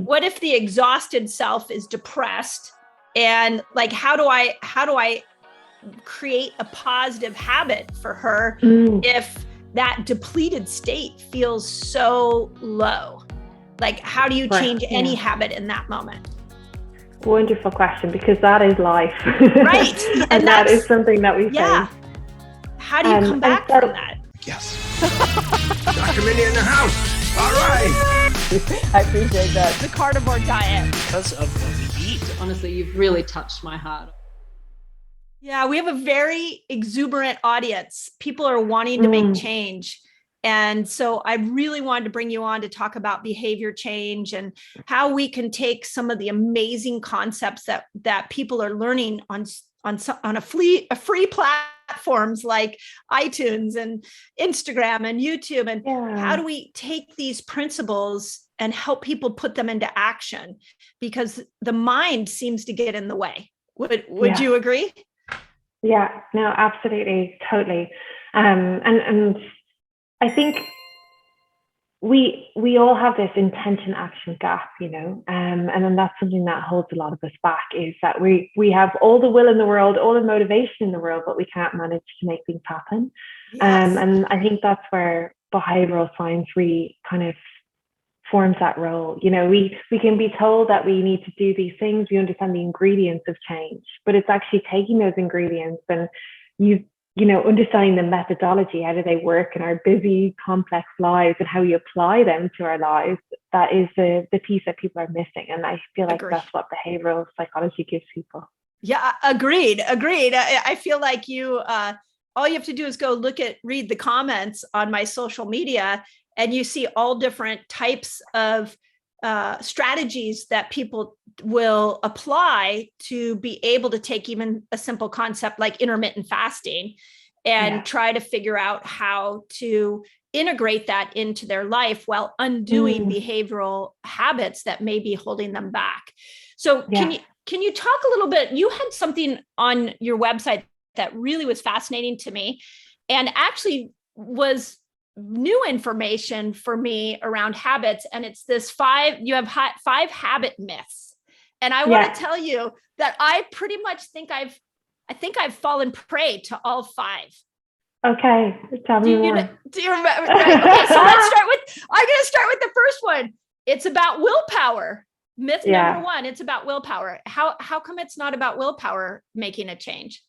what if the exhausted self is depressed? And like, how do I create a positive habit for her if that depleted state feels so low? Like, how do you change any habit in that moment? Wonderful question, because that is life. Right. and that is something that we face. How do you come back from that? Yes. Dr. Mindy in the house. All right. I appreciate that. The carnivore diet. Because of what we eat. Honestly, you've really touched my heart. Yeah, we have a very exuberant audience. People are wanting to make change. And so I really wanted to bring you on to talk about behavior change and how we can take some of the amazing concepts that people are learning on free platforms like iTunes and Instagram and YouTube. And how do we take these principles and help people put them into action? Because the mind seems to get in the way. Would you agree? Yeah, no, absolutely. Totally. And I think we all have this intention action gap, and then that's something that holds a lot of us back, is that we have all the will in the world, all the motivation in the world, but we can't manage to make things happen. Yes. And I think that's where behavioral science really kind of forms that role. We can be told that we need to do these things. We understand the ingredients of change, but it's actually taking those ingredients and understanding the methodology, how do they work in our busy, complex lives, and how we apply them to our lives. That is the piece that people are missing. And I feel like that's what behavioral psychology gives people. Yeah, agreed. I feel like all you have to do is read the comments on my social media, and you see all different types of strategies that people will apply to be able to take even a simple concept like intermittent fasting and try to figure out how to integrate that into their life while undoing behavioral habits that may be holding them back. So can you talk a little bit? You had something on your website that really was fascinating to me and actually was new information for me around habits. And it's this five habit myths. And I want to tell you that I pretty much think I've fallen prey to all five. Okay. Tell me more. Do you remember? Right. Okay. So I'm going to start with the first one. It's about willpower. Myth number one, it's about willpower. How come it's not about willpower making a change?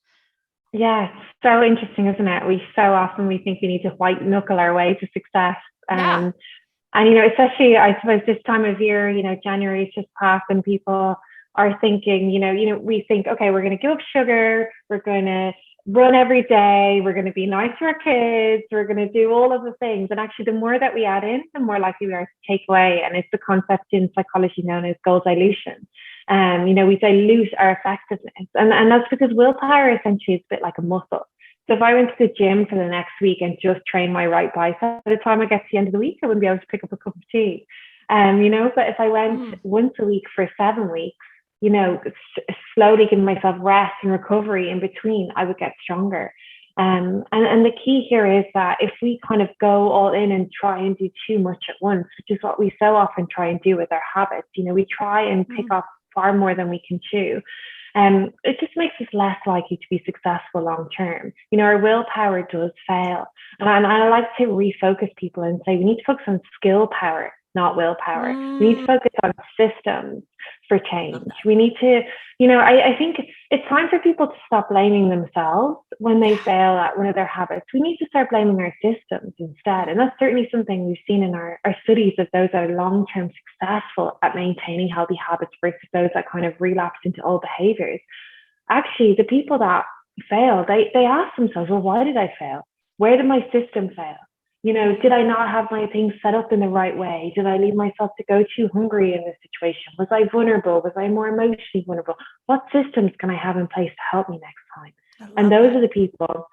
Yeah, so interesting, isn't it? We think we need to white knuckle our way to success. And especially I suppose this time of year, January's just passed and people are thinking, we think, okay, we're going to give up sugar, we're going to run every day, we're going to be nice to our kids, we're going to do all of the things. And actually the more that we add in, the more likely we are to take away. And it's the concept in psychology known as goal dilution. We dilute our effectiveness. And that's because willpower essentially is a bit like a muscle. So if I went to the gym for the next week and just trained my right bicep, by the time I get to the end of the week, I wouldn't be able to pick up a cup of tea. But if I went once a week for 7 weeks, slowly giving myself rest and recovery in between, I would get stronger. And the key here is that if we kind of go all in and try and do too much at once, which is what we so often try and do with our habits, we try and pick off far more than we can chew. It just makes us less likely to be successful long term. Our willpower does fail. And I like to refocus people and say we need to focus on skill power, not willpower. We need to focus on systems for change. We need to, I think it's time for people to stop blaming themselves when they fail at one of their habits. We need to start blaming our systems instead. And that's certainly something we've seen in our studies of those that are long-term successful at maintaining healthy habits versus those that kind of relapse into old behaviors. Actually, the people that fail, they ask themselves, well, why did I fail? Where did my system fail? Did I not have my things set up in the right way? Did I leave myself to go too hungry in this situation? Was I vulnerable? Was I more emotionally vulnerable? What systems can I have in place to help me next time? And those are the people,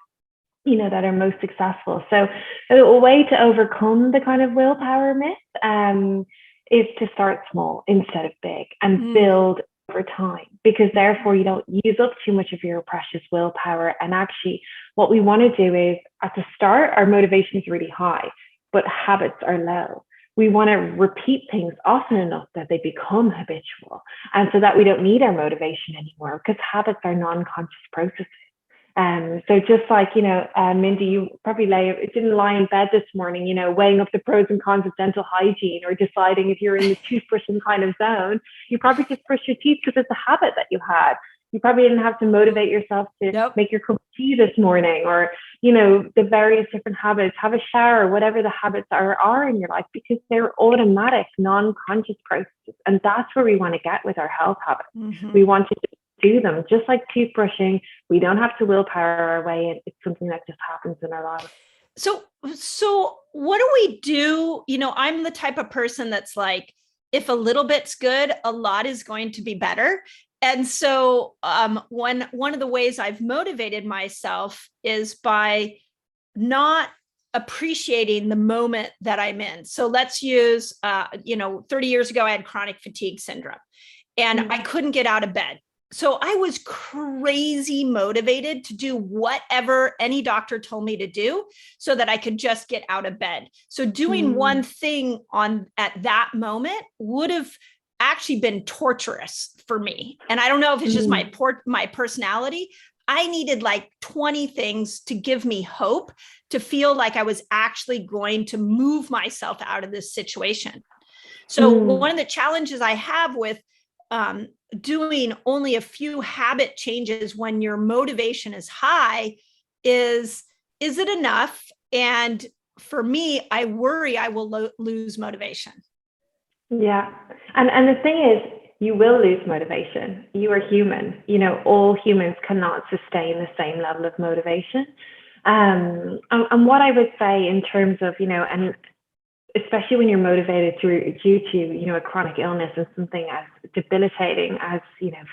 that are most successful. So a way to overcome the kind of willpower myth is to start small instead of big and build over time, because therefore you don't use up too much of your precious willpower. And actually what we want to do is at the start, our motivation is really high, but habits are low. we want to repeat things often enough that they become habitual. And so that we don't need our motivation anymore, because habits are non-conscious processes. So just like, Mindy, you probably didn't lie in bed this morning, weighing up the pros and cons of dental hygiene or deciding if you're in the toothbrushing kind of zone. You probably just brush your teeth because it's a habit that you had. You probably didn't have to motivate yourself to make your cup of tea this morning, or, the various different habits, have a shower, whatever the habits are in your life, because they're automatic, non-conscious processes. And that's where we want to get with our health habits. Mm-hmm. We want to do them just like toothbrushing. We don't have to willpower our way in. It's something that just happens in our lives. So what do we do? I'm the type of person that's like, if a little bit's good, a lot is going to be better. And so one of the ways I've motivated myself is by not appreciating the moment that I'm in. So let's use, 30 years ago, I had chronic fatigue syndrome, and I couldn't get out of bed. So I was crazy motivated to do whatever any doctor told me to do so that I could just get out of bed. So doing one thing at that moment would have actually been torturous for me. And I don't know if it's just my personality. I needed like 20 things to give me hope, to feel like I was actually going to move myself out of this situation. So one of the challenges I have with doing only a few habit changes when your motivation is high is it enough? And for me, I worry I will lose motivation. Yeah. And the thing is, you will lose motivation. You are human. All humans cannot sustain the same level of motivation. And what I would say in terms of, and especially when you're motivated due to, a chronic illness and something as debilitating as,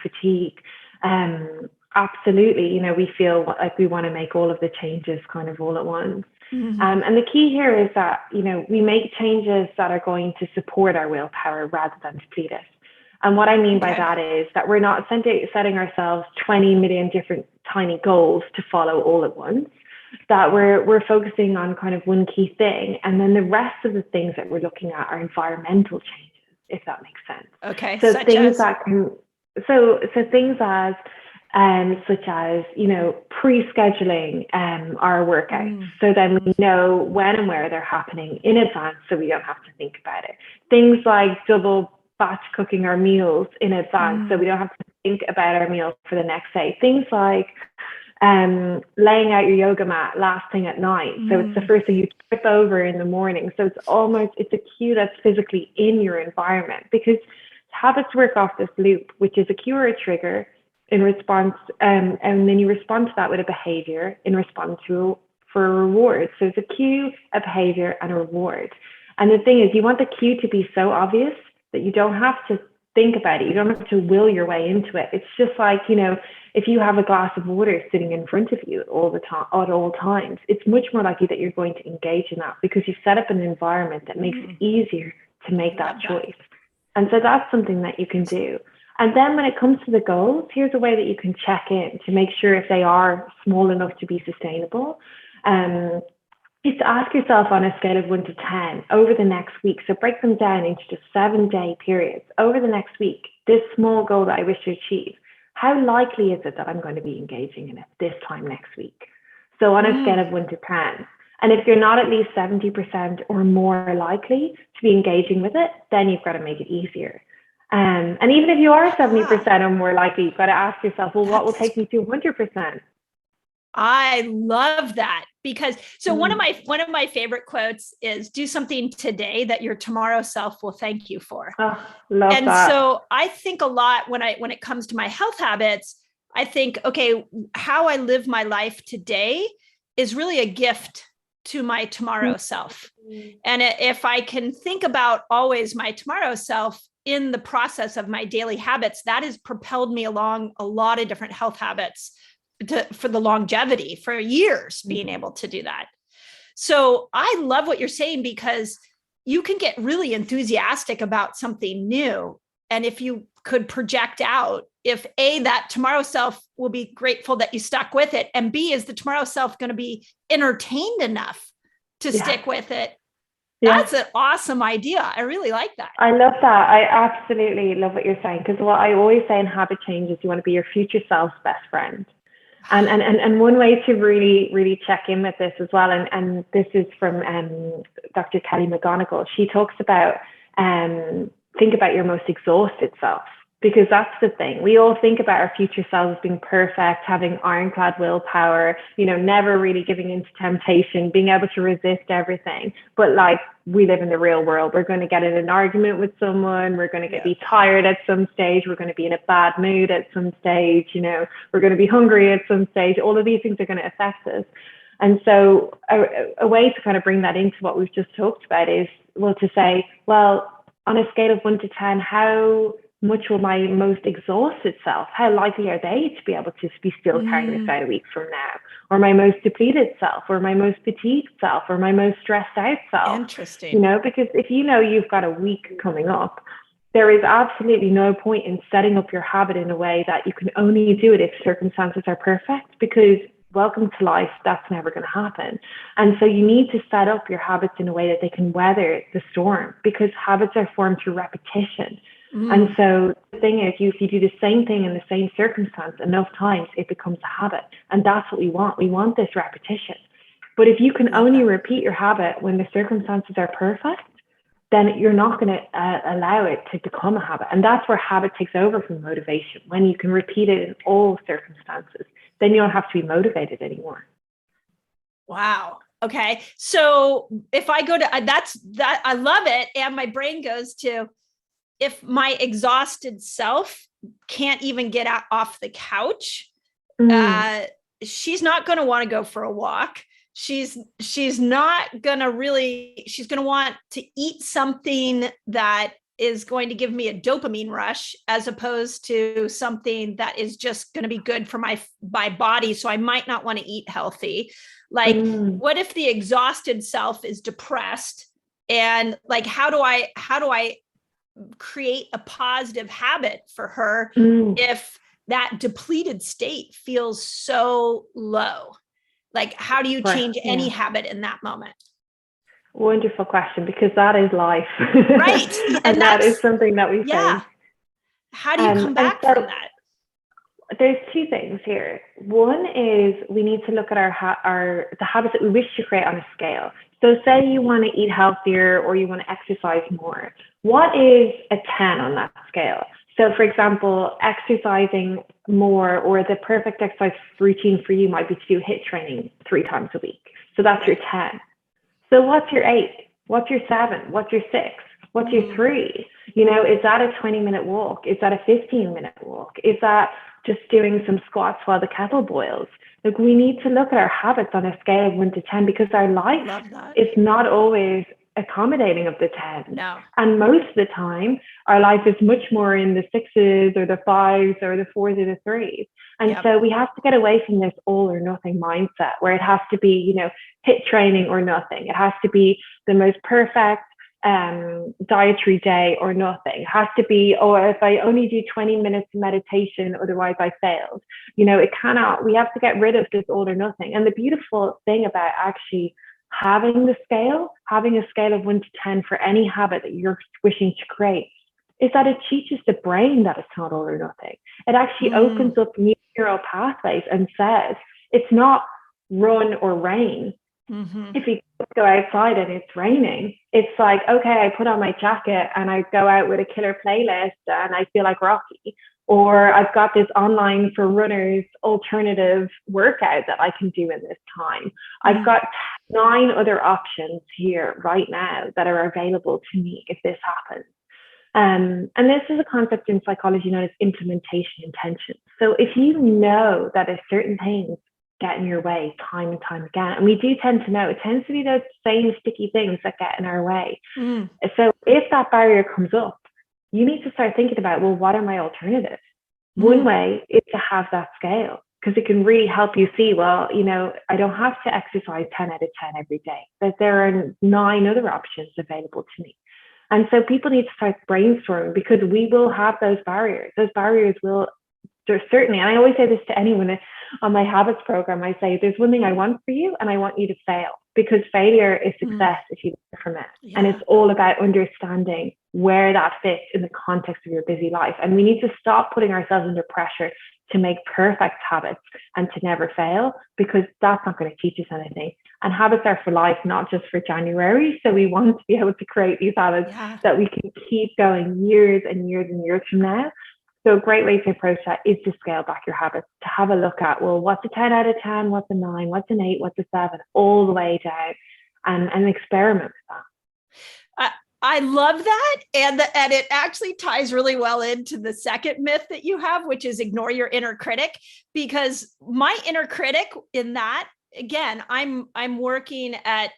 fatigue, absolutely, we feel like we want to make all of the changes kind of all at once. Mm-hmm. And the key here is that, we make changes that are going to support our willpower rather than deplete it. And what I mean by that is that we're not setting ourselves 20 million different tiny goals to follow all at once, that we're focusing on kind of one key thing. And then the rest of the things that we're looking at are environmental changes, if that makes sense. Okay. So things such as, pre-scheduling our workouts. So then we know when and where they're happening in advance, so we don't have to think about it. Things like double batch cooking our meals in advance, so we don't have to think about our meals for the next day. Things like laying out your yoga mat last thing at night. So it's the first thing you trip over in the morning. So it's a cue that's physically in your environment, because habits work off this loop, which is a cue or a trigger in response, and then you respond to that with a behavior in response for a reward. So it's a cue, a behavior, and a reward. And the thing is, you want the cue to be so obvious that you don't have to think about it. You don't have to will your way into it. It's just like, if you have a glass of water sitting in front of you all the time, at all times, it's much more likely that you're going to engage in that, because you've set up an environment that makes it easier to make that choice. And so that's something that you can do. And then when it comes to the goals, here's a way that you can check in to make sure if they are small enough to be sustainable. Is to ask yourself on a scale of 1 to 10 over the next week. So break them down into just 7-day periods. Over the next week, this small goal that I wish to achieve, how likely is it that I'm going to be engaging in it this time next week? So on a scale of 1 to 10. And if you're not at least 70% or more likely to be engaging with it, then you've got to make it easier. And even if you are 70% or more likely, you've got to ask yourself, well, what will take me to 100%? I love that, because one of my favorite quotes is, do something today that your tomorrow self will thank you for. Oh, love that. So I think a lot when it comes to my health habits, I think, okay, how I live my life today is really a gift to my tomorrow self. And if I can think about always my tomorrow self in the process of my daily habits, that has propelled me along a lot of different health habits for the longevity, for years, being able to do that. So I love what you're saying, because you can get really enthusiastic about something new. And if you could project out, if A, that tomorrow self will be grateful that you stuck with it, and B, is the tomorrow self going to be entertained enough to stick with it, That's an awesome idea. I really like that. I love that. I absolutely love what you're saying, because what I always say in habit change is you want to be your future self's best friend. And one way to really check in with this as well, and this is from Dr. Kelly McGonigal. She talks about think about your most exhausted self, because that's the thing. We all think about our future selves being perfect, having ironclad willpower, never really giving into temptation, being able to resist everything. But like, we live in the real world. We're going to get in an argument with someone. We're going to be tired at some stage. We're going to be in a bad mood at some stage. We're going to be hungry at some stage. All of these things are going to affect us. And so a way to kind of bring that into what we've just talked about is, to say, on a scale of 1 to 10, how much will my most exhausted self, how likely are they to be able to be still carrying this out a week from now? Or my most depleted self, or my most fatigued self, or my most stressed out self? Interesting. Because if you've got a week coming up, there is absolutely no point in setting up your habit in a way that you can only do it if circumstances are perfect, because welcome to life, that's never going to happen. And so you need to set up your habits in a way that they can weather the storm, because habits are formed through repetition. And so the thing is, if you do the same thing in the same circumstance enough times, it becomes a habit. And that's what we want. We want this repetition. But if you can only repeat your habit when the circumstances are perfect, then you're not going to allow it to become a habit. And that's where habit takes over from motivation. When you can repeat it in all circumstances, then you don't have to be motivated anymore. Wow. Okay. So if I go to that, I love it. And my brain goes to, if my exhausted self can't even get off the couch, she's not going to want to go for a walk. She's not going to she's going to want to eat something that is going to give me a dopamine rush, as opposed to something that is just going to be good for my body. So I might not want to eat healthy. Like, what if the exhausted self is depressed? And like, how do I create a positive habit for her if that depleted state feels so low? Like, how do you change any habit in that moment? Wonderful question, because that is life. Right. And that is something that we face. How do you come back from that? There's two things here. One is we need to look at the habits that we wish to create on a scale. So say you want to eat healthier or you want to exercise more. What is a 10 on that scale? So for example, exercising more, or the perfect exercise routine for you might be to do HIIT training 3 times a week. So that's your 10. So what's your 8? What's your 7? What's your 6? What's your 3? Is that a 20-minute walk? Is that a 15-minute walk? Is that just doing some squats while the kettle boils? Like, we need to look at our habits on a scale of 1 to 10, because our life is not always accommodating of the 10. No. And most of the time, our life is much more in the 6s or the 5s or the 4s or the 3s. And so we have to get away from this all or nothing mindset, where it has to be, HIIT training or nothing. It has to be the most perfect dietary day or nothing. It has to be, if I only do 20 minutes of meditation, otherwise I failed. It cannot. We have to get rid of this all or nothing. And the beautiful thing about actually having a scale of 1 to 10 for any habit that you're wishing to create, is that it teaches the brain that it's not all or nothing. It actually opens up new neural pathways and says it's not run or rain. If you go outside and it's raining, it's like, okay, I put on my jacket and I go out with a killer playlist and I feel like Rocky. Or I've got this online for runners alternative workout that I can do in this time. I've got 9 other options here right now that are available to me if this happens. And this is a concept in psychology known as implementation intention. So if you know that a certain things get in your way time and time again, and we do tend to know, it tends to be those same sticky things that get in our way. So if that barrier comes up, you need to start thinking about, well, what are my alternatives? One way is to have that scale, because it can really help you see, well, I don't have to exercise 10 out of 10 every day, but there are 9 other options available to me. And so people need to start brainstorming, because we will have those barriers. Those barriers will certainly, and I always say this to anyone on my habits program, I say, there's one thing I want for you, and I want you to fail. because failure is success if you learn from it. Yeah. And it's all about understanding where that fits in the context of your busy life. And we need to stop putting ourselves under pressure to make perfect habits and to never fail, because that's not going to teach us anything. And habits are for life, not just for January. So we want to be able to create these habits that we can keep going years and years and years from now. So a great way to approach that is to scale back your habits, to have a look at, well, what's a 10 out of 10, what's a 9, what's an 8, what's a 7, all the way down, and experiment with that. I love that. And it actually ties really well into the second myth that you have, which is ignore your inner critic, because my inner critic in that, again, I'm working at,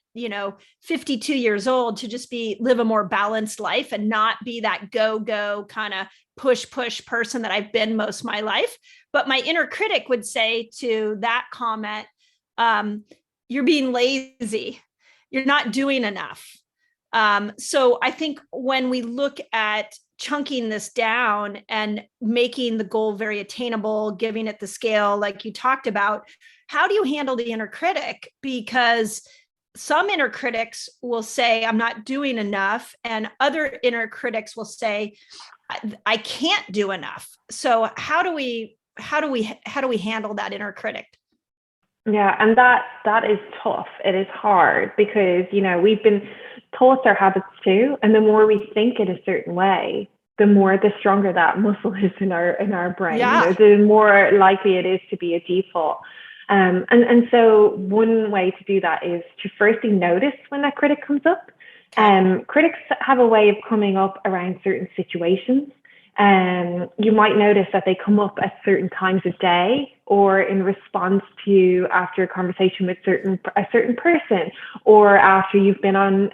52 years old to just live a more balanced life and not be that go kind of push person that I've been most of my life. But my inner critic would say to that comment, you're being lazy. You're not doing enough. So I think when we look at chunking this down and making the goal very attainable, giving it the scale, like you talked about, how do you handle the inner critic? Because some inner critics will say, I'm not doing enough. And other inner critics will say, I can't do enough. So how do we handle that inner critic? Yeah, and that is tough. It is hard because, we've been taught our habits too. And the more we think in a certain way, the stronger that muscle is in our brain. Yeah. The more likely it is to be a default. And so one way to do that is to firstly notice when that critic comes up. Critics have a way of coming up around certain situations. You might notice that they come up at certain times of day, or in response to after a conversation with a certain person, or after you've been on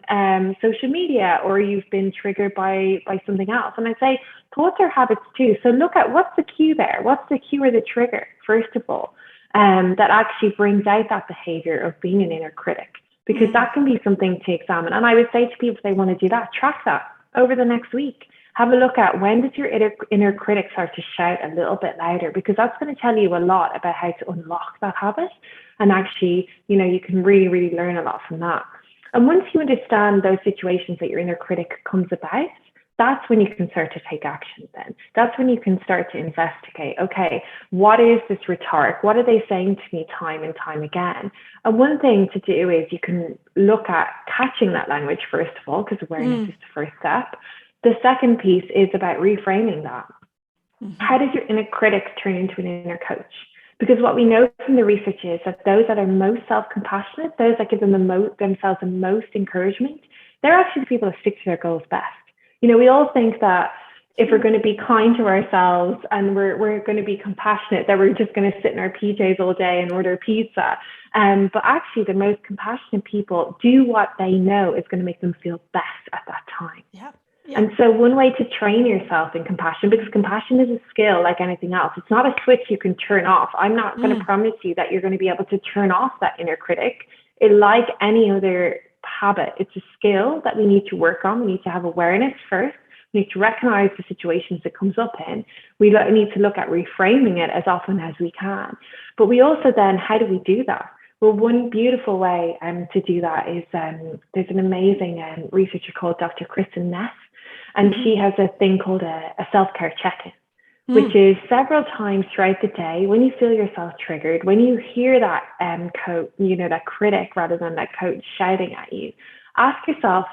social media, or you've been triggered by something else. And I say thoughts are habits too. So look at what's the cue there. What's the cue or the trigger, first of all, that actually brings out that behavior of being an inner critic, because that can be something to examine. And I would say to people, if they want to do that, track that over the next week. Have a look at when does your inner critic start to shout a little bit louder, because that's going to tell you a lot about how to unlock that habit. And actually, you can really, really learn a lot from that. And once you understand those situations that your inner critic comes about, that's when you can start to take action then. That's when you can start to investigate, okay, what is this rhetoric? What are they saying to me time and time again? And one thing to do is you can look at catching that language, first of all, because awareness is the first step. The second piece is about reframing that. How does your inner critic turn into an inner coach? Because what we know from the research is that those that are most self-compassionate, those that give themselves the most encouragement, they're actually the people that stick to their goals best. We all think that if we're going to be kind to ourselves and we're going to be compassionate, that we're just going to sit in our PJs all day and order pizza. But actually, the most compassionate people do what they know is going to make them feel best at that time. Yeah. And so one way to train yourself in compassion, because compassion is a skill like anything else. It's not a switch you can turn off. I'm not going to promise you that you're going to be able to turn off that inner critic. Like any other habit, it's a skill that we need to work on. We need to have awareness first. We need to recognize the situations it comes up in. We need to look at reframing it as often as we can. But we also then, how do we do that? Well, one beautiful way to do that is there's an amazing researcher called Dr. Kristen Ness. And she has a thing called a self-care check-in, which is several times throughout the day when you feel yourself triggered, when you hear that that critic rather than that coach shouting at you, ask yourself,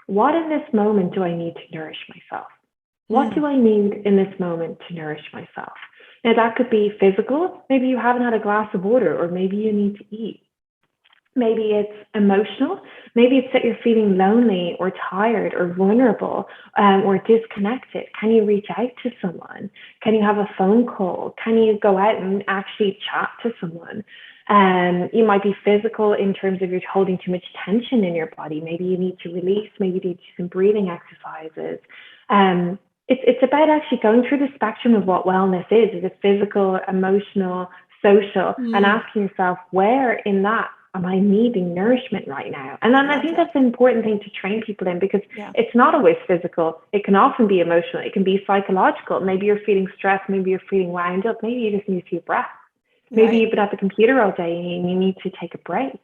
what in this moment do I need to nourish myself? What do I need in this moment to nourish myself? Now, that could be physical. Maybe you haven't had a glass of water, or maybe you need to eat. Maybe it's emotional. Maybe it's that you're feeling lonely or tired or vulnerable or disconnected. Can you reach out to someone? Can you have a phone call? Can you go out and actually chat to someone? You might be physical in terms of you're holding too much tension in your body. Maybe you need to release. Maybe you need to do some breathing exercises. It's about actually going through the spectrum of what wellness is. Is it physical, emotional, social? And asking yourself, where in that am I needing nourishment right now? And then I think that's an important thing to train people in, because it's not always physical. It can often be emotional. It can be psychological. Maybe you're feeling stressed. Maybe you're feeling wound up. Maybe you just need a few breaths. Maybe you've been at the computer all day and you need to take a break.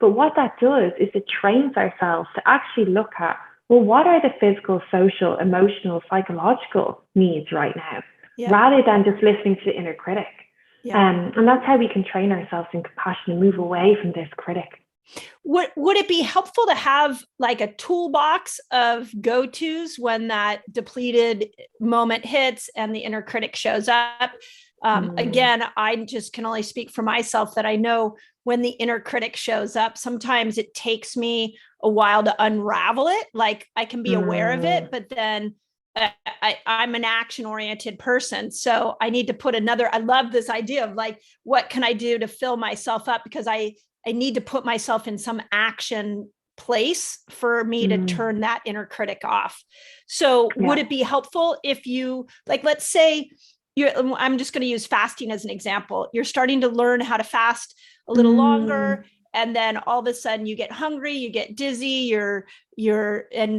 But what that does is it trains ourselves to actually look at, well, what are the physical, social, emotional, psychological needs right now, rather than just listening to the inner critic. And that's how we can train ourselves in compassion and move away from this critic. Would it be helpful to have like a toolbox of go-tos when that depleted moment hits and the inner critic shows up? Again, I just can only speak for myself that I know when the inner critic shows up, sometimes it takes me a while to unravel it. Like I can be aware of it, but then I'm an action-oriented person. So I need to put I love this idea of like, what can I do to fill myself up? Because I need to put myself in some action place for me to turn that inner critic off. So would it be helpful if you, like, let's say I'm just going to use fasting as an example. You're starting to learn how to fast a little longer. And then all of a sudden you get hungry, you get dizzy, and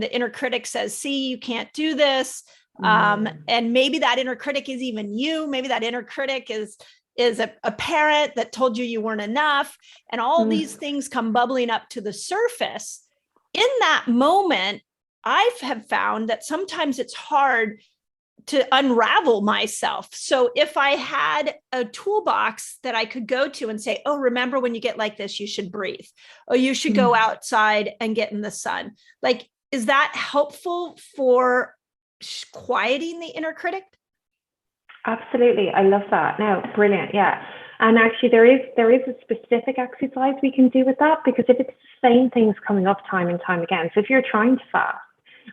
the inner critic says, see, you can't do this. And maybe that inner critic is even you. Maybe that inner critic is a parent that told you weren't enough. And all these things come bubbling up to the surface. In that moment, I have found that sometimes it's hard to unravel myself. So if I had a toolbox that I could go to and say, oh, remember when you get like this, you should breathe. Oh, you should go outside and get in the sun. Like, is that helpful for quieting the inner critic? Absolutely. I love that. No, brilliant. Yeah. And actually there is a specific exercise we can do with that, because if it's the same things coming up time and time again, so if you're trying to fast,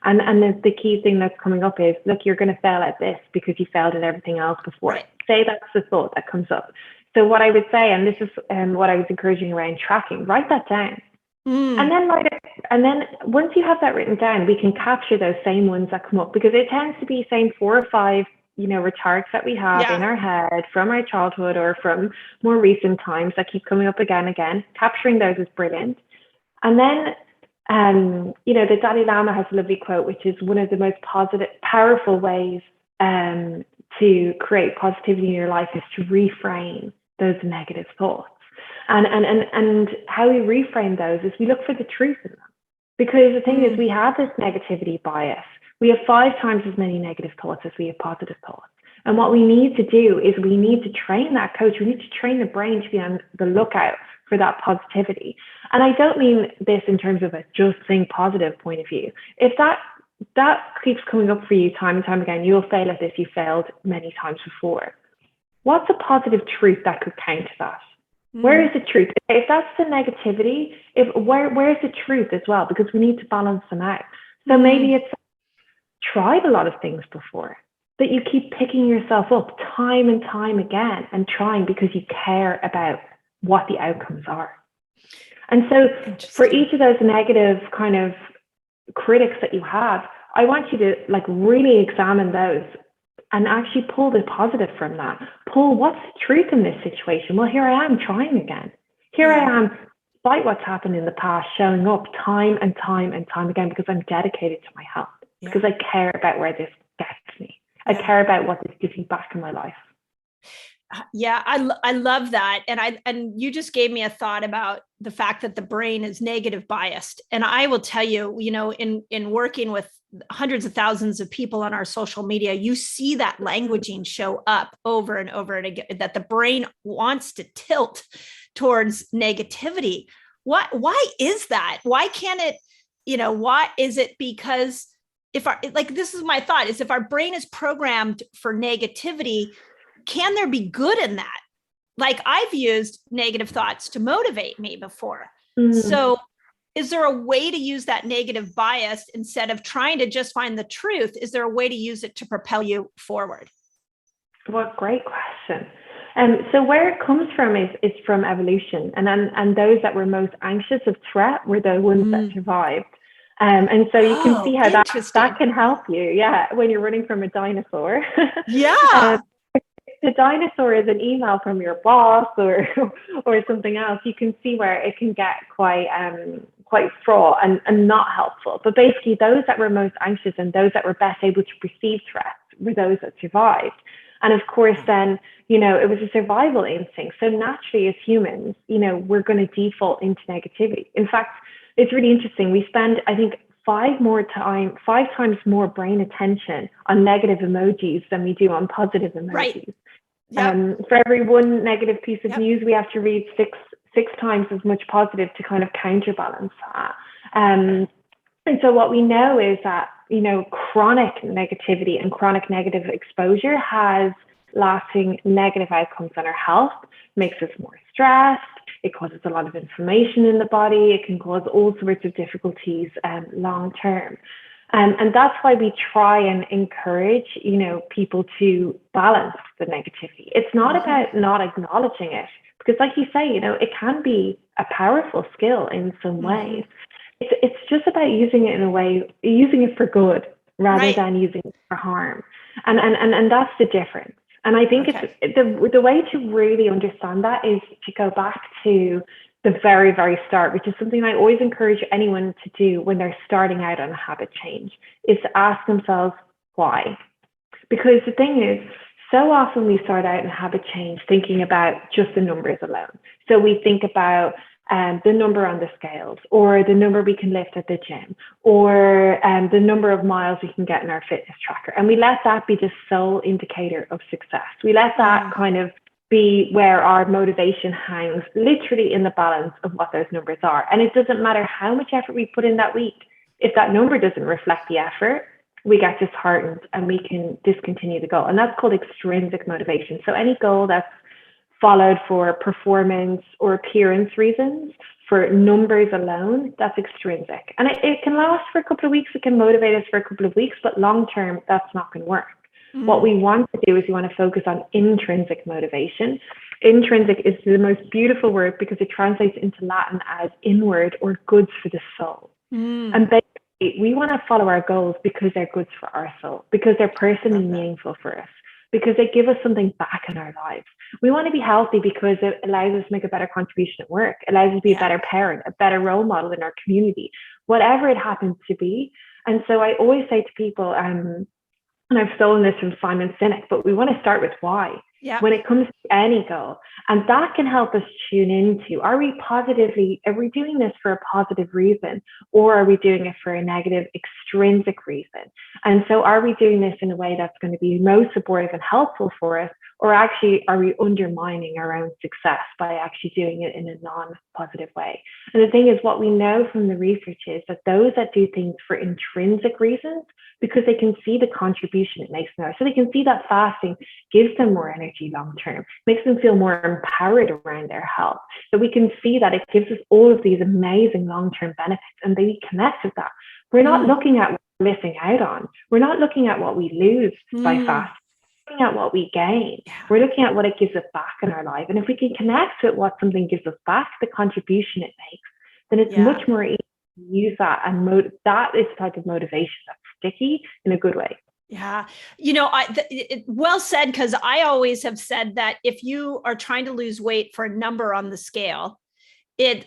and the key thing that's coming up is, look, you're going to fail at this because you failed at everything else before. Right. Say that's the thought that comes up. So what I would say, and this is what I was encouraging around tracking, write that down. And then once you have that written down, we can capture those same ones that come up, because it tends to be same 4 or 5, retards that we have in our head from our childhood or from more recent times that keep coming up again and again. Capturing those is brilliant. And then the Dalai Lama has a lovely quote, which is one of the most powerful ways to create positivity in your life is to reframe those negative thoughts. And how we reframe those is we look for the truth in them. Because the thing is, we have this negativity bias. We have 5 times as many negative thoughts as we have positive thoughts. And what we need to do is we need to train that coach. We need to train the brain to be on the lookout for that positivity. And I don't mean this in terms of a just think positive point of view. If that keeps coming up for you time and time again, you'll fail at this, you failed many times before. What's a positive truth that could counter that? Where is the truth? If that's the negativity, where's the truth as well? Because we need to balance them out. So maybe it's tried a lot of things before, that you keep picking yourself up time and time again and trying because you care about what the outcomes are. And so for each of those negative kind of critics that you have, I want you to really examine those and actually pull the positive from that. Pull what's the truth in this situation? Well, here I am trying again. Here I am, despite what's happened in the past, showing up time and time and time again because I'm dedicated to my health, because I care about where this gets me. I care about what this gives me back in my life. Yeah, I love that. And you just gave me a thought about the fact that the brain is negative biased. And I will tell you, in working with hundreds of thousands of people on our social media, you see that languaging show up over and over and again, that the brain wants to tilt towards negativity. Why is that? Why can't it, why is it? Because this is my thought, is if our brain is programmed for negativity, can there be good in that? I've used negative thoughts to motivate me before. So is there a way to use that negative bias instead of trying to just find the truth? Is there a way to use it to propel you forward? What great question. So where it comes from is from evolution. And those that were most anxious of threat were the ones that survived. And so you can see how that can help you. Yeah. When you're running from a dinosaur. Yeah. The dinosaur is an email from your boss or something else. You can see where it can get quite fraught and not helpful. But basically, those that were most anxious and those that were best able to perceive threats were those that survived. And of course, then, it was a survival instinct. So naturally, as humans, we're going to default into negativity. In fact, it's really interesting. We spend, I think, 5 times more brain attention on negative emojis than we do on positive emojis. Right. Yep. For every one negative piece of news, we have to read six times as much positive to kind of counterbalance that. And so what we know is that, chronic negativity and chronic negative exposure has lasting negative outcomes on our health, makes us more stressed. It causes a lot of inflammation in the body. It can cause all sorts of difficulties long term. And that's why we try and encourage, people to balance the negativity. It's not about not acknowledging it, because like you say, it can be a powerful skill in some ways. It's just about using it in a way, using it for good rather than using it for harm. And that's the difference. And I think it's the way to really understand that is to go back to the very, very start, which is something I always encourage anyone to do when they're starting out on a habit change, is to ask themselves why. Because the thing is, so often we start out in habit change thinking about just the numbers alone. So we think about the number on the scales, or the number we can lift at the gym, or the number of miles we can get in our fitness tracker. And we let that be the sole indicator of success. We let that kind of be where our motivation hangs, literally in the balance of what those numbers are. And it doesn't matter how much effort we put in that week. If that number doesn't reflect the effort, we get disheartened and we can discontinue the goal. And that's called extrinsic motivation. So any goal that's followed for performance or appearance reasons, for numbers alone, that's extrinsic. And it can last for a couple of weeks. It can motivate us for a couple of weeks, but long term, that's not going to work. What we want to do is we want to focus on intrinsic motivation. Intrinsic is the most beautiful word because it translates into Latin as inward or goods for the soul. And basically, we want to follow our goals because they're goods for our soul, because they're personally meaningful for us, because they give us something back in our lives. We want to be healthy because it allows us to make a better contribution at work, allows us to be a better parent, a better role model in our community, whatever it happens to be. And so I always say to people, and I've stolen this from Simon Sinek, but we want to start with why when it comes to any goal. And that can help us tune into, are we doing this for a positive reason, or are we doing it for a negative extrinsic reason? And so are we doing this in a way that's going to be most supportive and helpful for us, or actually are we undermining our own success by actually doing it in a non-positive way? And the thing is, what we know from the research is that those that do things for intrinsic reasons, because they can see the contribution it makes now. So they can see that fasting gives them more energy long term, makes them feel more empowered around their health. So we can see that it gives us all of these amazing long-term benefits, and they connect with that. We're not looking at what we're missing out on. We're not looking at what we lose by fasting. We're looking at what we gain. We're looking at what it gives us back in our life. And if we can connect with what something gives us back, the contribution it makes, then it's much more easy to use that. And that is the type of motivation that's sticky in a good way. Yeah. Well said, because I always have said that if you are trying to lose weight for a number on the scale,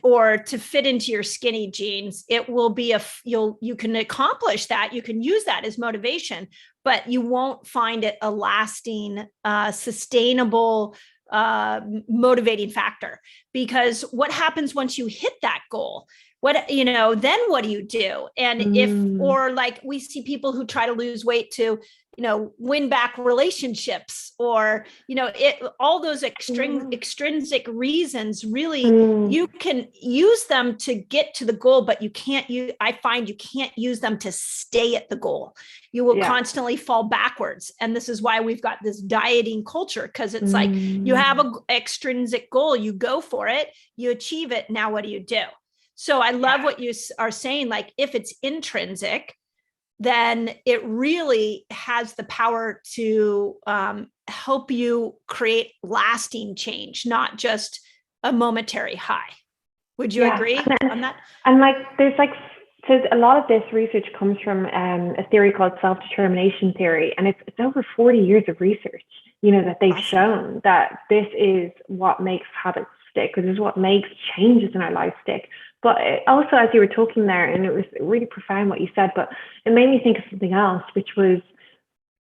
or to fit into your skinny jeans, it will be you can accomplish that. You can use that as motivation, but you won't find it a lasting, sustainable, motivating factor. Because what happens once you hit that goal? Then what do you do? And or like we see people who try to lose weight to, win back relationships, or, all those extrinsic reasons, really, you can use them to get to the goal, but I find you can't use them to stay at the goal. You will constantly fall backwards. And this is why we've got this dieting culture, because it's like you have an extrinsic goal, you go for it, you achieve it. Now, what do you do? So I love what you are saying. Like, if it's intrinsic, then it really has the power to help you create lasting change, not just a momentary high. Would you agree on that? And so a lot of this research comes from a theory called self-determination theory. And it's over 40 years of research, that they've shown that this is what makes habits stick, because this is what makes changes in our life stick. But also, as you were talking there, and it was really profound what you said, but it made me think of something else, which was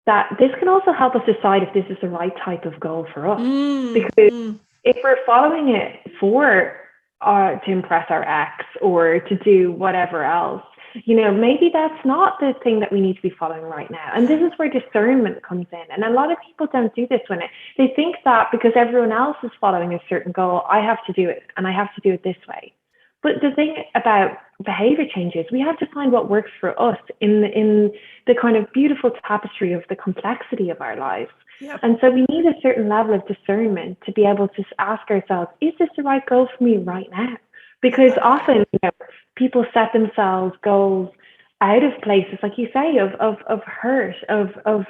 that this can also help us decide if this is the right type of goal for us. Because if we're following it for to impress our ex or to do whatever else, maybe that's not the thing that we need to be following right now. And this is where discernment comes in. And a lot of people don't do this they think that because everyone else is following a certain goal, I have to do it and I have to do it this way. But the thing about behavior changes, we have to find what works for us in the kind of beautiful tapestry of the complexity of our lives. Yep. And so we need a certain level of discernment to be able to ask ourselves, is this the right goal for me right now? Because often, people set themselves goals out of places, like you say, of hurt, of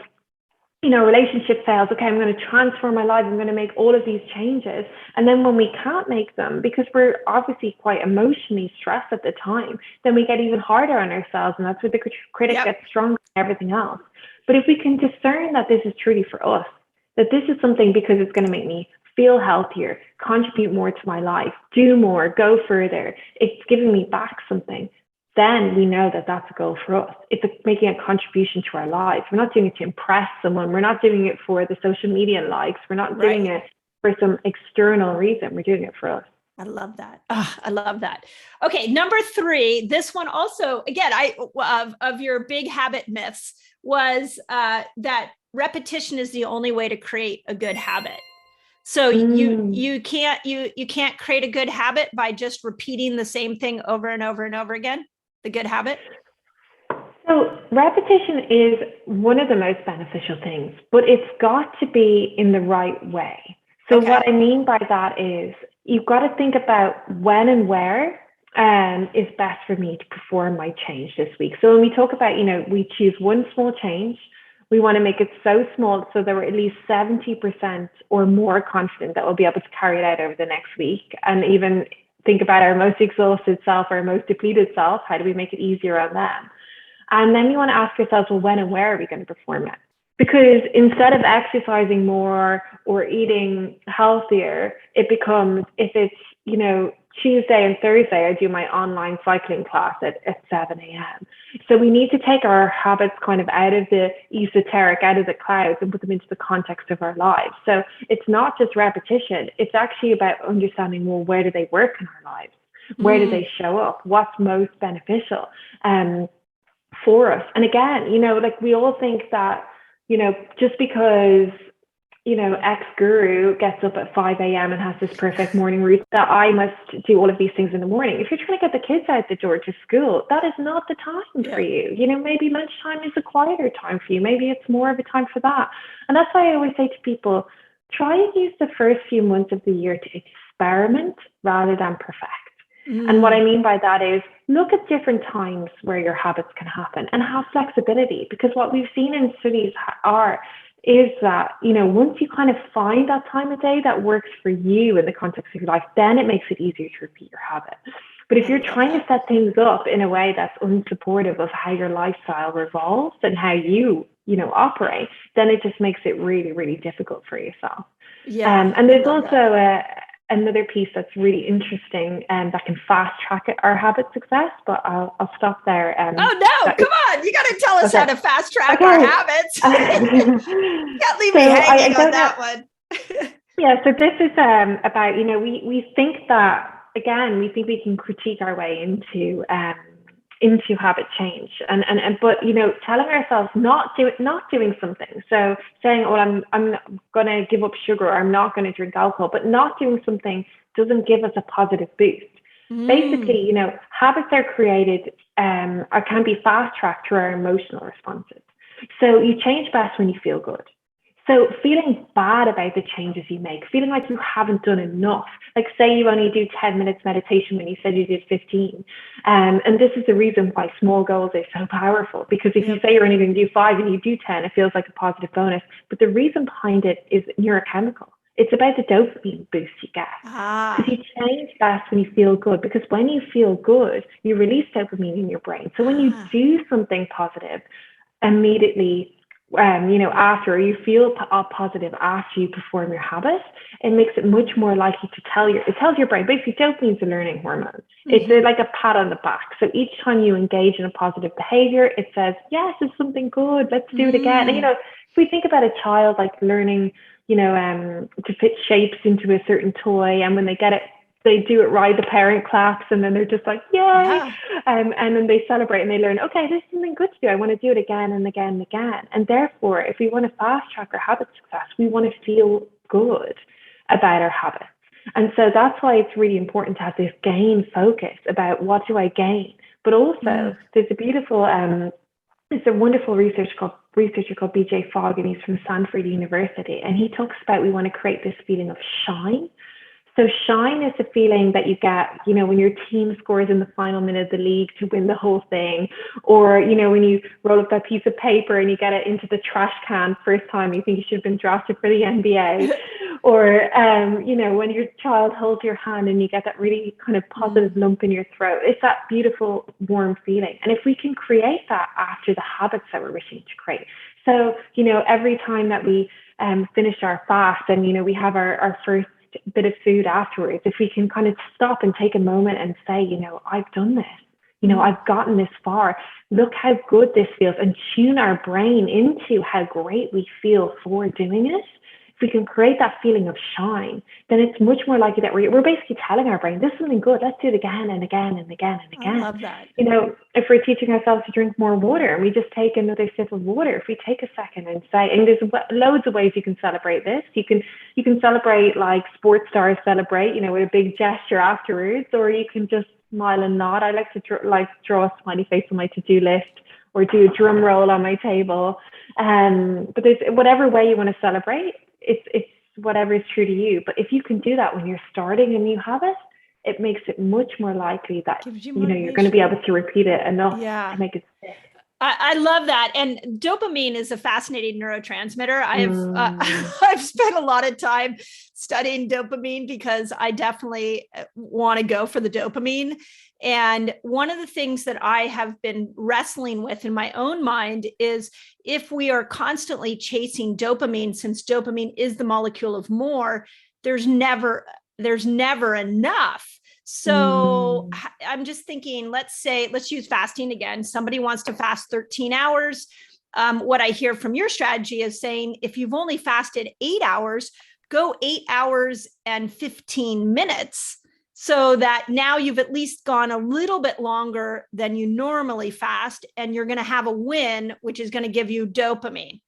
relationship fails. Okay, I'm going to transform my life. I'm going to make all of these changes. And then when we can't make them, because we're obviously quite emotionally stressed at the time, then we get even harder on ourselves. And that's where the critic gets stronger and everything else. But if we can discern that this is truly for us, that this is something because it's going to make me feel healthier, contribute more to my life, do more, go further, it's giving me back something, then we know that that's a goal for us. It's making a contribution to our lives. We're not doing it to impress someone. We're not doing it for the social media likes. We're not doing it for some external reason. We're doing it for us. I love that. Oh, I love that. Okay, number 3. This one also, again, of your big habit myths was that repetition is the only way to create a good habit. So you can't create a good habit by just repeating the same thing over and over and over again. The good habit. So repetition is one of the most beneficial things, but it's got to be in the right way. So what I mean by that is you've got to think about when and where is best for me to perform my change this week. So when we talk about, we choose one small change, we want to make it so small so that we're at least 70% or more confident that we'll be able to carry it out over the next week. And even think about our most exhausted self, our most depleted self. How do we make it easier on them? And then you want to ask yourselves, well, when and where are we going to perform it? Because instead of exercising more or eating healthier, it becomes, if it's, Tuesday and Thursday, I do my online cycling class at 7 a.m. So we need to take our habits kind of out of the esoteric, out of the clouds, and put them into the context of our lives. So it's not just repetition. It's actually about understanding, well, where do they work in our lives? Where do they show up? What's most beneficial for us? And again, we all think that, just because ex-guru gets up at 5 a.m. and has this perfect morning routine, that I must do all of these things in the morning. If you're trying to get the kids out the door to school, that is not the time for you. Maybe lunchtime is a quieter time for you. Maybe it's more of a time for that. And that's why I always say to people, try and use the first few months of the year to experiment rather than perfect. And what I mean by that is look at different times where your habits can happen and have flexibility, because what we've seen in studies is that, once you kind of find that time of day that works for you in the context of your life, then it makes it easier to repeat your habit. But if you're trying to set things up in a way that's unsupportive of how your lifestyle revolves and how you operate, then it just makes it really, really difficult for yourself. And there's also another piece that's really interesting and that can fast track our habit success, but I'll stop there. Come on, you got to tell us how to fast track our habits. Can't leave me hanging on that one. So this is about, we think that, again, we think we can critique our way into habit change, but telling ourselves not doing something. So saying, "Oh, I'm going to give up sugar, or I'm not going to drink alcohol," but not doing something doesn't give us a positive boost. Basically, habits are created or can be fast tracked through our emotional responses. So you change best when you feel good. So feeling bad about the changes you make, feeling like you haven't done enough, like say you only do 10 minutes meditation when you said you did 15. And this is the reason why small goals are so powerful, because if you say you're only going to do 5 and you do 10, it feels like a positive bonus. But the reason behind it is neurochemical. It's about the dopamine boost you get. Because you change best when you feel good, because when you feel good, you release dopamine in your brain. So when you do something positive, immediately after, or you feel positive after you perform your habit, it makes it much more likely to it tells your brain, basically dopamine's a learning hormone. It's like a pat on the back. So each time you engage in a positive behavior, it says, yes, it's something good, let's do it again. And, if we think about a child like learning, to fit shapes into a certain toy, and when they get it, they do it right, the parent claps, and then they're just like, yay. Yeah. And then they celebrate and they learn, okay, there's something good to do. I want to do it again and again and again. And therefore, if we want to fast track our habit success, we want to feel good about our habits. And so that's why it's really important to have this gain focus about what do I gain. But also, there's a wonderful researcher called BJ Fogg, and he's from Stanford University. And he talks about we want to create this feeling of shine. So shine is the feeling that you get, when your team scores in the final minute of the league to win the whole thing, or, when you roll up that piece of paper and you get it into the trash can first time, you think you should have been drafted for the NBA, or, when your child holds your hand and you get that really kind of positive lump in your throat. It's that beautiful, warm feeling. And if we can create that after the habits that we're wishing to create. So, every time that we finish our fast and, we have our first bit of food afterwards, if we can kind of stop and take a moment and say, I've done this, I've gotten this far, look how good this feels, and tune our brain into how great we feel for doing it. If we can create that feeling of shine, then it's much more likely that we're basically telling our brain, this is something good, let's do it again and again and again and again. I love that. If we're teaching ourselves to drink more water and we just take another sip of water, if we take a second and say, and there's loads of ways you can celebrate this. You can celebrate like sports stars celebrate, with a big gesture afterwards, or you can just smile and nod. I like to draw a smiley face on my to-do list, or do a drum roll on my table. But there's whatever way you want to celebrate. It's whatever is true to you. But if you can do that when you're starting a new habit, it makes it much more likely that you're going to be able to repeat it enough to make it stick. I love that. And dopamine is a fascinating neurotransmitter. I've spent a lot of time studying dopamine because I definitely want to go for the dopamine. And one of the things that I have been wrestling with in my own mind is if we are constantly chasing dopamine, since dopamine is the molecule of more, there's never enough. So I'm just thinking, let's use fasting again. Somebody wants to fast 13 hours. What I hear from your strategy is saying, if you've only fasted 8 hours, go 8 hours and 15 minutes. So that now you've at least gone a little bit longer than you normally fast, and you're going to have a win, which is going to give you dopamine.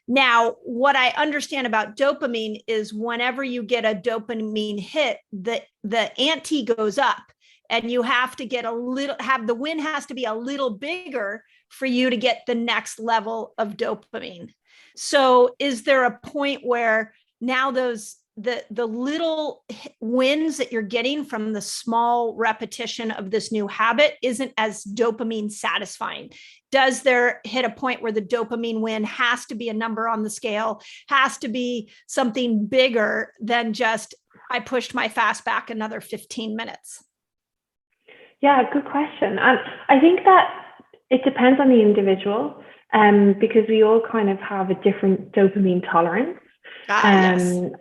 Now, what I understand about dopamine is whenever you get a dopamine hit, the ante goes up, and you have to get the win has to be a little bigger for you to get the next level of dopamine. So is there a point where now the little wins that you're getting from the small repetition of this new habit isn't as dopamine satisfying? Does there hit a point where the dopamine win has to be a number on the scale, has to be something bigger than just, I pushed my fast back another 15 minutes? Yeah, good question. And I think that it depends on the individual, because we all kind of have a different dopamine tolerance. Yes.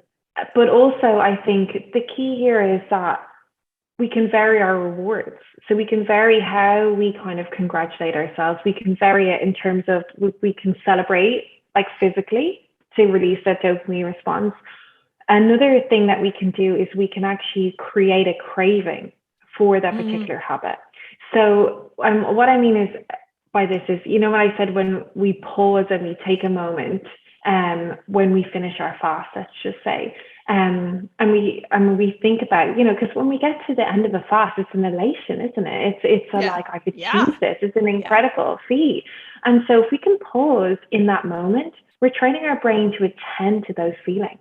But also, I think the key here is that we can vary our rewards. So we can vary how we kind of congratulate ourselves. We can vary it in terms of we can celebrate like physically to release that dopamine response. Another thing that we can do is we can actually create a craving for that particular habit. So what I mean is by this is, when I said when we pause and we take a moment, when we finish our fast, let's just say, and we think about, because when we get to the end of a fast, it's an elation, isn't it? It's like, I've achieved this. It's an incredible feat. And so if we can pause in that moment, we're training our brain to attend to those feelings.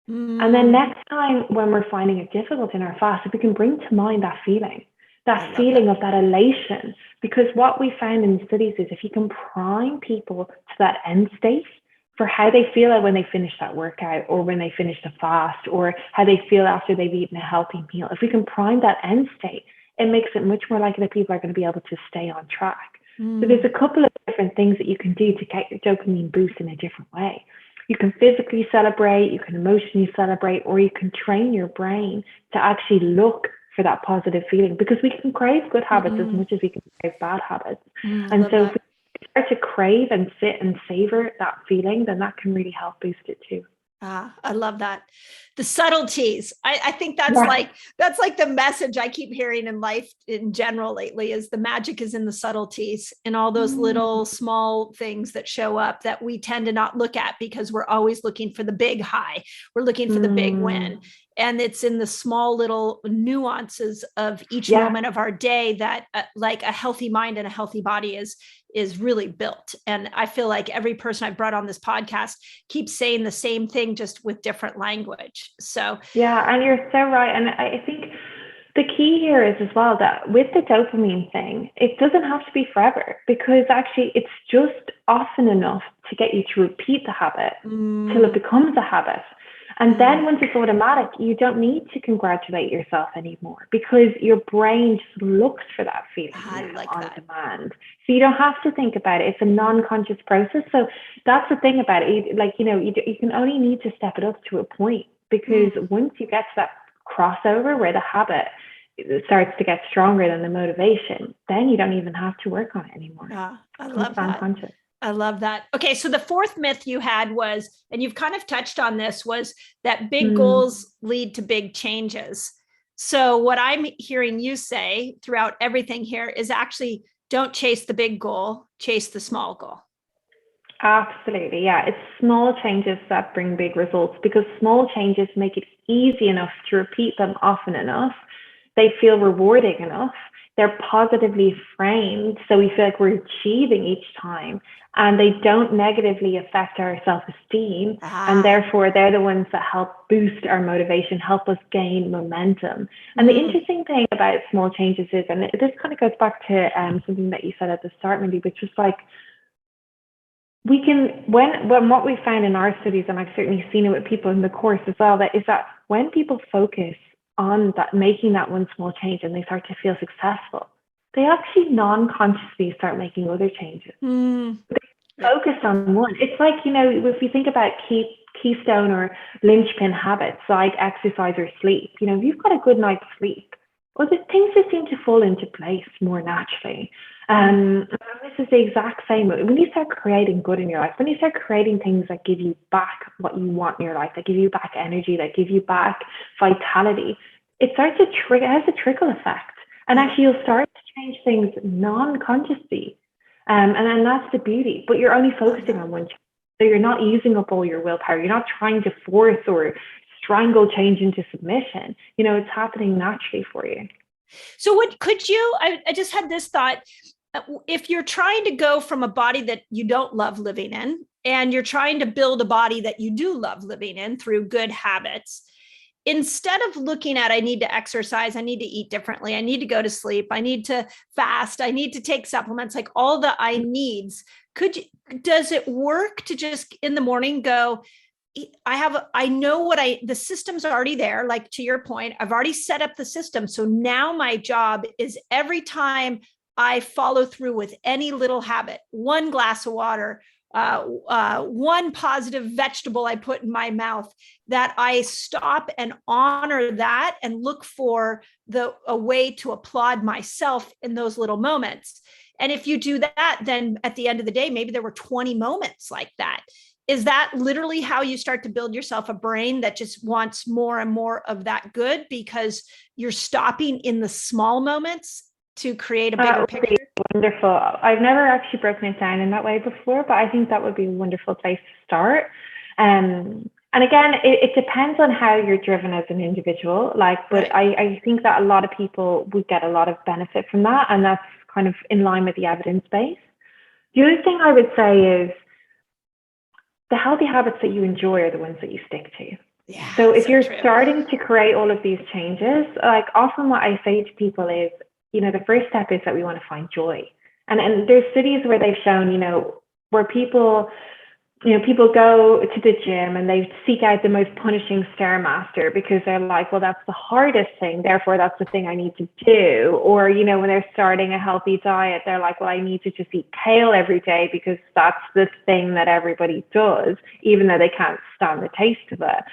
And then next time when we're finding it difficult in our fast, if we can bring to mind that feeling of that elation, because what we found in studies is if you can prime people to that end state for how they feel when they finish that workout, or when they finish the fast, or how they feel after they've eaten a healthy meal, if we can prime that end state, it makes it much more likely that people are going to be able to stay on track. So there's a couple of different things that you can do to get your dopamine boost in a different way. You can physically celebrate, you can emotionally celebrate, or you can train your brain to actually look for that positive feeling, because we can crave good habits as much as we can crave bad habits. And so if we start to crave and sit and savor that feeling, then that can really help boost it too. I love that. The subtleties. I think that's like the message I keep hearing in life in general lately, is the magic is in the subtleties, and all those little small things that show up that we tend to not look at because we're always looking for the big high. We're looking for the big win. And it's in the small little nuances of each moment of our day that like a healthy mind and a healthy body is really built. And I feel like every person I've brought on this podcast keeps saying the same thing, just with different language. So yeah, and you're so right. And I think the key here is as well that with the dopamine thing, it doesn't have to be forever, because actually it's just often enough to get you to repeat the habit till it becomes a habit. And then once it's automatic, you don't need to congratulate yourself anymore, because your brain just looks for that feeling on demand. So you don't have to think about it. It's a non-conscious process. So that's the thing about it. Like, you can only need to step it up to a point, because once you get to that crossover where the habit starts to get stronger than the motivation, then you don't even have to work on it anymore. I love that. I love that. Okay. So the fourth myth you had was, and you've kind of touched on this, was that big goals lead to big changes. So what I'm hearing you say throughout everything here is actually don't chase the big goal, chase the small goal. Absolutely. Yeah. It's small changes that bring big results, because small changes make it easy enough to repeat them often enough. They feel rewarding enough. They're positively framed, so we feel like we're achieving each time, and they don't negatively affect our self-esteem. And therefore, they're the ones that help boost our motivation, help us gain momentum. And the interesting thing about small changes is, and this kind of goes back to something that you said at the start, Mindy, which was like, we can, when what we found in our studies, and I've certainly seen it with people in the course as well, that when people focus on that, making that one small change, and they start to feel successful, they actually non-consciously start making other changes. They focus on one. It's like, if you think about keystone or linchpin habits like exercise or sleep, if you've got a good night's sleep, well, the things just seem to fall into place more naturally. This is the exact same. When you start creating good in your life, when you start creating things that give you back what you want in your life, that give you back energy, that give you back vitality, it starts to trigger, it has a trickle effect. And actually you'll start to change things non-consciously. And then that's the beauty, but you're only focusing on one change. So you're not using up all your willpower. You're not trying to force or strangle change into submission. It's happening naturally for you. So I just had this thought, if you're trying to go from a body that you don't love living in, and you're trying to build a body that you do love living in through good habits, instead of looking at, I need to exercise, I need to eat differently, I need to go to sleep, I need to fast, I need to take supplements, like all the I needs, does it work to just in the morning go, I know the system's already there. Like to your point, I've already set up the system. So now my job is every time I follow through with any little habit, one glass of water, one positive vegetable I put in my mouth, that I stop and honor that and look for a way to applaud myself in those little moments. And if you do that, then at the end of the day, maybe there were 20 moments like that. Is that literally how you start to build yourself a brain that just wants more and more of that good, because you're stopping in the small moments to create a bigger picture? Wonderful. I've never actually broken it down in that way before, but I think that would be a wonderful place to start. And again, it depends on how you're driven as an individual. But I think that a lot of people would get a lot of benefit from that, and that's kind of in line with the evidence base. The other thing I would say is, the healthy habits that you enjoy are the ones that you stick to. Yeah, so if you're starting to create all of these changes, like often what I say to people is, the first step is that we want to find joy. And there's studies where they've shown, where people people go to the gym and they seek out the most punishing stairmaster because they're like, well, that's the hardest thing, therefore that's the thing I need to do. Or, when they're starting a healthy diet, they're like, well, I need to just eat kale every day because that's the thing that everybody does, even though they can't stand the taste of it.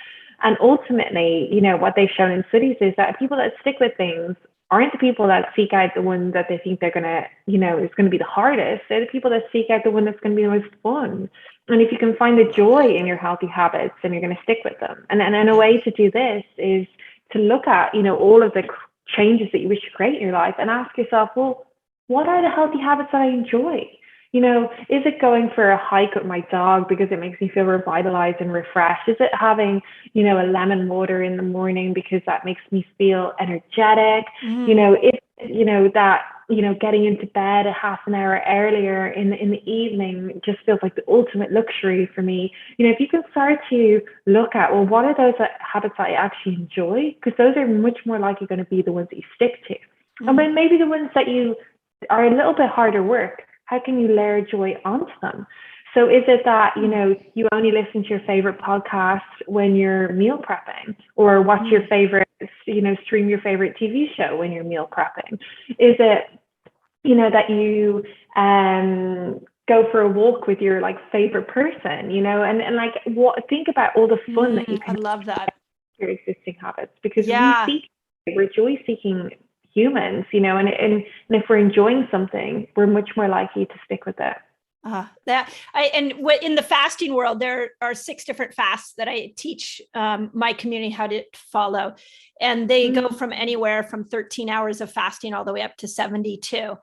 And ultimately, what they've shown in studies is that people that stick with things aren't the people that seek out the one that they think they're going to, is going to be the hardest. They're the people that seek out the one that's going to be the most fun. And if you can find the joy in your healthy habits, then you're going to stick with them. And a way to do this is to look at, all of the changes that you wish to create in your life and ask yourself, well, what are the healthy habits that I enjoy? Is it going for a hike with my dog because it makes me feel revitalized and refreshed? Is it having, a lemon water in the morning because that makes me feel energetic? Is that, getting into bed a half an hour earlier in the evening just feels like the ultimate luxury for me. If you can start to look at, well, what are those habits that I actually enjoy? Because those are much more likely going to be the ones that you stick to. And then maybe the ones that you are a little bit harder work, how can you layer joy onto them? So is it that, you only listen to your favorite podcast when you're meal prepping, or watch your favorite, stream your favorite TV show when you're meal prepping? Is it, that you go for a walk with your favorite person, and think about all the fun that you can. I love that. Your existing habits, because we're joy seeking humans, and if we're enjoying something, we're much more likely to stick with it. In the fasting world, there are 6 different fasts that I teach my community how to follow. And they go from anywhere from 13 hours of fasting all the way up to 72.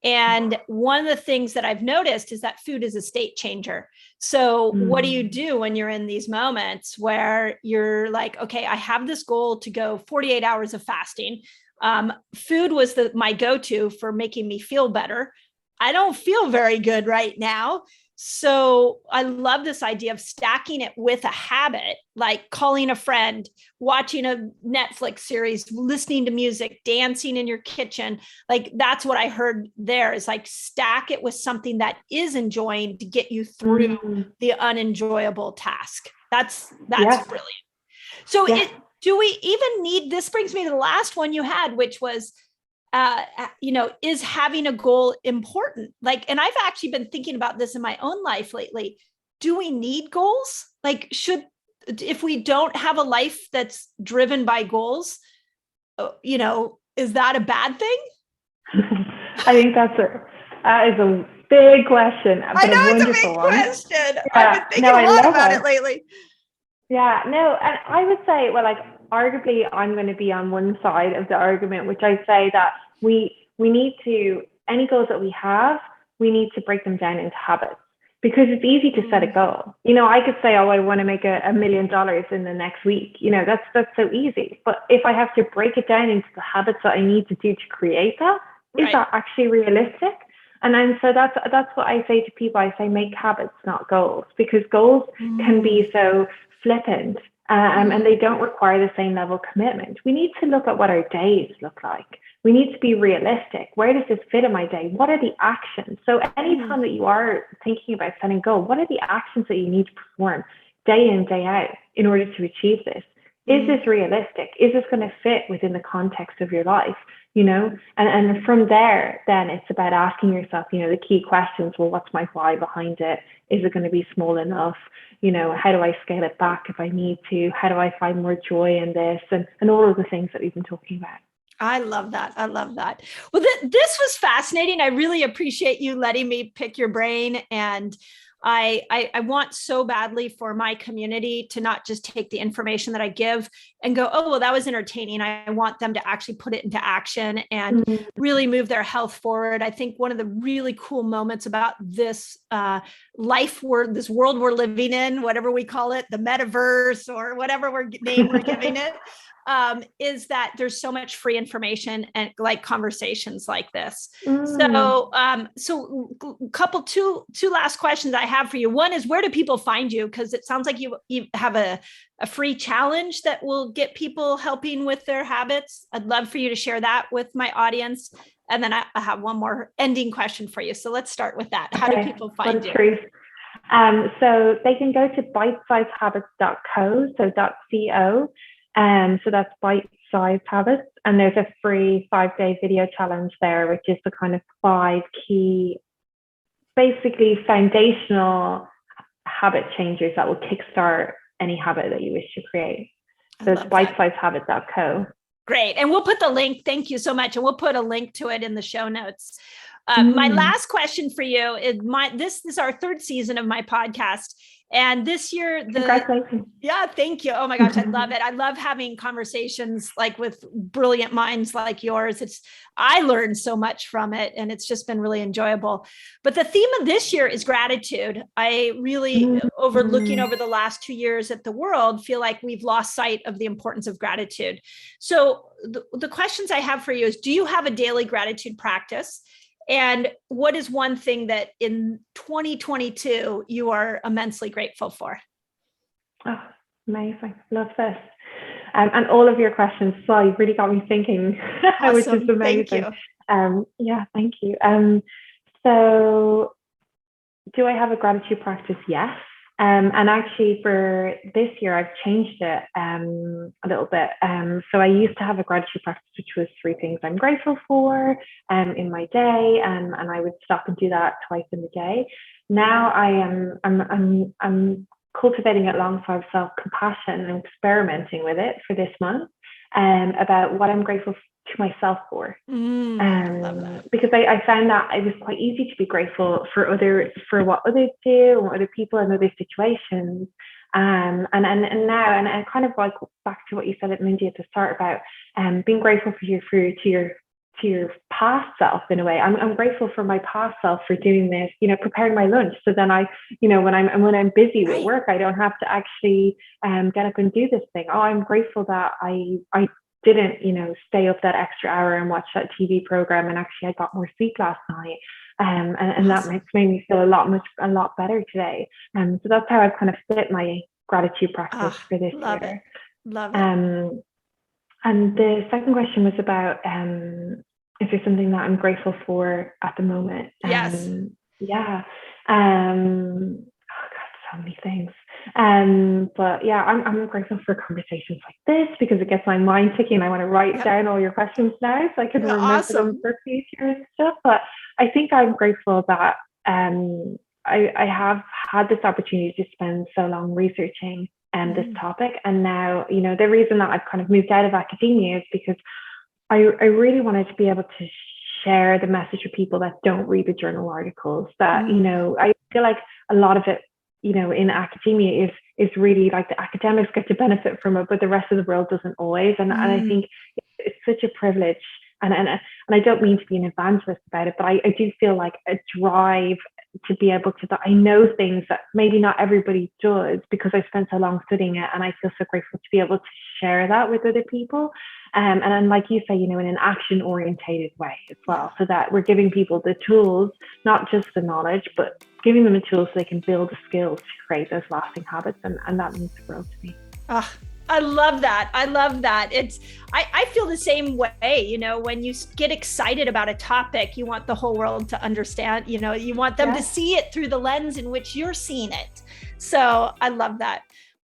And one of the things that I've noticed is that food is a state changer. So what do you do when you're in these moments where you're like, okay, I have this goal to go 48 hours of fasting. Food was my go-to for making me feel better. I don't feel very good right now. So I love this idea of stacking it with a habit, like calling a friend, watching a Netflix series, listening to music, dancing in your kitchen. That's what I heard there, is stack it with something that is enjoying to get you through the unenjoyable task. That's brilliant. So do we even need, this brings me to the last one you had, which was, is having a goal important? And I've actually been thinking about this in my own life lately. Do we need goals? If we don't have a life that's driven by goals, is that a bad thing? I think that is a big question. I know it's a big question. I've been thinking a lot about it lately. Yeah, no, and I would say, arguably I'm going to be on one side of the argument, which I say that we need to, any goals that we have, we need to break them down into habits, because it's easy to set a goal. I could say, oh, I want to make $1 million in the next week. That's so easy. But if I have to break it down into the habits that I need to do to create that, is that actually realistic? And then so that's what I say to people. I say, make habits, not goals, because goals can be so flippant. And they don't require the same level of commitment. We need to look at what our days look like. We need to be realistic. Where does this fit in my day? What are the actions? So anytime that you are thinking about setting a goal, what are the actions that you need to perform day in, day out in order to achieve this? Is this realistic? Is this going to fit within the context of your life? And from there, then it's about asking yourself, the key questions. Well, what's my why behind it? Is it going to be small enough? How do I scale it back if I need to? How do I find more joy in this? And all of the things that we've been talking about. I love that. Well, this was fascinating. I really appreciate you letting me pick your brain. And I want so badly for my community to not just take the information that I give and go, oh, well, that was entertaining. I want them to actually put it into action and really move their health forward. I think one of the really cool moments about this this world we're living in, whatever we call it, the metaverse or whatever name we're giving it, is that there's so much free information and conversations like this. So two last questions I have for you. One is, where do people find you? Because it sounds like you have a free challenge that will get people helping with their habits. I'd love for you to share that with my audience. And then I have one more ending question for you. So let's start with that. How do people find you? So they can go to bitesizehabits.co, so .co. So that's bite size habits. And there's a free 5-day video challenge there, which is the kind of 5 key, basically foundational habit changers that will kickstart any habit that you wish to create. So it's bitesizehabit.co. Great. And we'll put the link. Thank you so much. And we'll put a link to it in the show notes. My last question for you is this is our 3rd season of my podcast. And this year, congratulations. Yeah, thank you. Oh my gosh, I love it. I love having conversations like with brilliant minds like yours. I learned so much from it, and it's just been really enjoyable. But the theme of this year is gratitude. I really, looking over the last 2 years at the world, feel like we've lost sight of the importance of gratitude. So the questions I have for you is, do you have a daily gratitude practice? And what is one thing that in 2022 you are immensely grateful for? Oh, amazing. Love this. And all of your questions, so you really got me thinking, Awesome. Which is amazing. Thank you. Yeah, thank you. So do I have a gratitude practice? Yes. And actually for this year, I've changed it a little bit. So I used to have a gratitude practice, which was 3 things I'm grateful for in my day. And I would stop and do that twice in the day. Now I'm cultivating it alongside self-compassion and experimenting with it for this month about what I'm grateful to myself for. Love that. Because I found that it was quite easy to be grateful for what others do and what other people and other situations. And now, and I kind of like back to what you said, Mindy, at the start about being grateful to your past self in a way. I'm grateful for my past self for doing this, preparing my lunch. So then when I'm busy with work, I don't have to actually get up and do this thing. Oh, I'm grateful that I didn't, stay up that extra hour and watch that TV program. And actually I got more sleep last night. And that made me feel a lot better today. So that's how I've kind of fit my gratitude practice for this year. Love it. And the second question was about, is there something that I'm grateful for at the moment? Yes. Yeah. Oh God, so many things. But yeah, I'm grateful for conversations like this because it gets my mind ticking. I want to write down all your questions now so I can remember them for future and stuff. But I think I'm grateful that I have had this opportunity to spend so long researching this topic. And now, the reason that I've kind of moved out of academia is because I really wanted to be able to share the message with people that don't read the journal articles, that, I feel like a lot of it, in academia is really like the academics get to benefit from it, but the rest of the world doesn't always. And I think it's such a privilege. And I don't mean to be an evangelist about it, but I do feel like a drive to be able to, I know things that maybe not everybody does because I spent so long studying it. And I feel so grateful to be able to share that with other people. And then, like you say, in an action orientated way as well, so that we're giving people the tools, not just the knowledge, but giving them the tools so they can build the skills to create those lasting habits. And that means the world to me. I love that. I feel the same way, when you get excited about a topic, you want the whole world to understand, you want them to see it through the lens in which you're seeing it. So I love that.